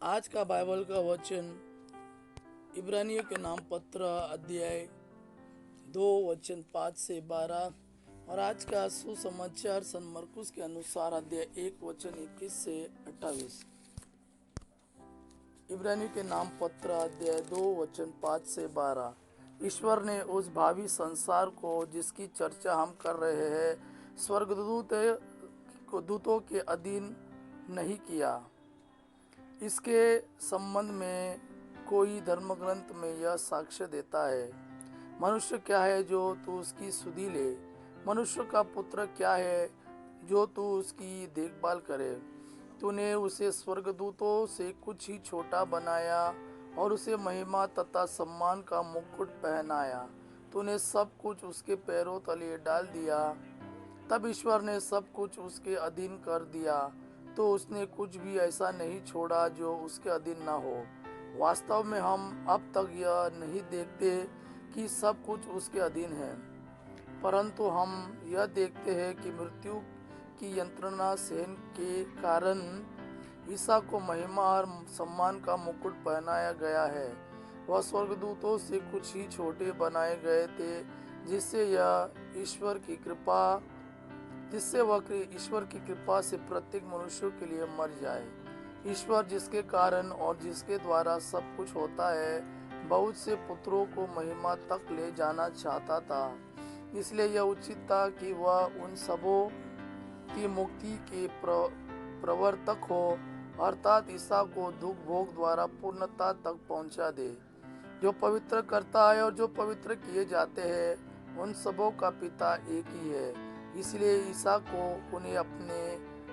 आज का बाइबल का वचन इब्रानियों के नाम पत्र अध्याय 2 वचन 5 से 12 और आज का सुसमाचार सन मरकुस के अनुसार अध्याय 1 वचन 21 से 28। इब्रानियों के नाम पत्र अध्याय 2 वचन 5 से 12। ईश्वर ने उस भावी संसार को जिसकी चर्चा हम कर रहे हैं स्वर्गदूतों के अधीन नहीं किया। इसके संबंध में कोई धर्मग्रंथ में यह साक्ष्य देता है, मनुष्य क्या है जो तू उसकी सुधि ले, मनुष्य का पुत्र क्या है जो तू उसकी देखभाल करे। तूने उसे स्वर्गदूतों से कुछ ही छोटा बनाया और उसे महिमा तथा सम्मान का मुकुट पहनाया। तूने सब कुछ उसके पैरों तले डाल दिया। तब ईश्वर ने सब कुछ उसके अधीन कर दिया, तो उसने कुछ भी ऐसा नहीं छोड़ा जो उसके अधीन न हो। वास्तव में हम अब तक यह नहीं देखते कि सब कुछ उसके अधीन है, परंतु हम यह देखते हैं कि मृत्यु की यंत्रणा सहन के कारण ईसा को महिमा और सम्मान का मुकुट पहनाया गया है। वह स्वर्गदूतों से कुछ ही छोटे बनाए गए थे, जिससे वह ईश्वर की कृपा से प्रत्येक मनुष्य के लिए मर जाए। ईश्वर जिसके कारण और जिसके द्वारा सब कुछ होता है, बहुत से पुत्रों को महिमा तक ले जाना चाहता था। इसलिए यह उचित था कि वह उन सबों की मुक्ति के प्रवर्तक हो, अर्थात ईसा को दुख भोग द्वारा पूर्णता तक पहुंचा दे। जो पवित्र करता है और जो पवित्र किए जाते हैं, उन सबों का पिता एक ही है। इसलिए ईसा को उन्हें अपने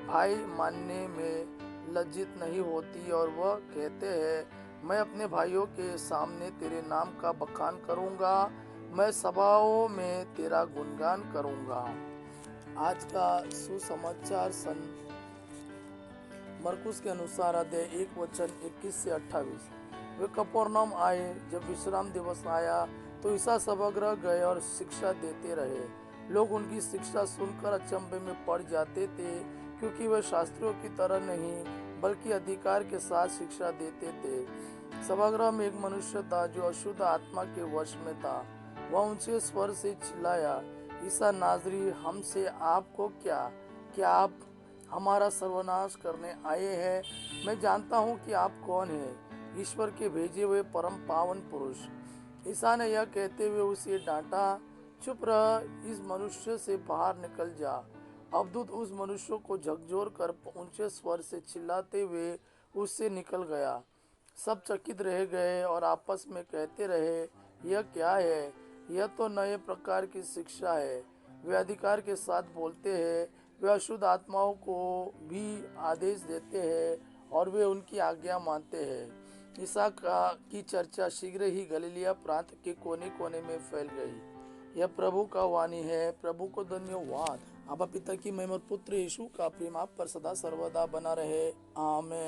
भाई मानने में लज्जित नहीं होती और वह कहते हैं, मैं अपने भाइयों के सामने तेरे नाम का बखान करूंगा, मैं सभाओं में तेरा गुणगान करूंगा। आज का सुसमाचार सन मरकुस के अनुसार अध्याय 1 वचन 21 से 28। वे कफरनहूम आए। जब विश्राम दिवस आया तो ईसा सभागृह गए और शिक्षा देते रहे। लोग उनकी शिक्षा सुनकर अचंभे में पड़ जाते थे, क्योंकि वे शास्त्रियों की तरह नहीं बल्कि अधिकार के साथ शिक्षा देते थे। सभागृह में एक मनुष्य था जो अशुद्ध आत्मा के वश में था। वह ऊंचे स्वर से चिल्लाया, ईसा नाजरी, हमसे आपको क्या आप हमारा सर्वनाश करने आए हैं? मैं जानता हूँ कि आप कौन हैं, ईश्वर के भेजे हुए परम पावन पुरुष। ईसा ने यह कहते हुए उसे डांटा, चुप रह, इस मनुष्य से बाहर निकल जा। अवधूत उस मनुष्य को झकझोर कर ऊंचे स्वर से चिल्लाते हुए उससे निकल गया। सब चकित रह गए और आपस में कहते रहे, यह क्या है? यह तो नए प्रकार की शिक्षा है। वे अधिकार के साथ बोलते हैं, वे अशुद्ध आत्माओं को भी आदेश देते हैं और वे उनकी आज्ञा मानते हैं। ईसा की चर्चा शीघ्र ही गलीलिया प्रांत के कोने कोने में फैल गई। यह प्रभु का वाणी है। प्रभु को धन्यवाद। आबा पिता की महिमा, पुत्र यीशु का प्रेम आप पर सदा सर्वदा बना रहे। आमीन।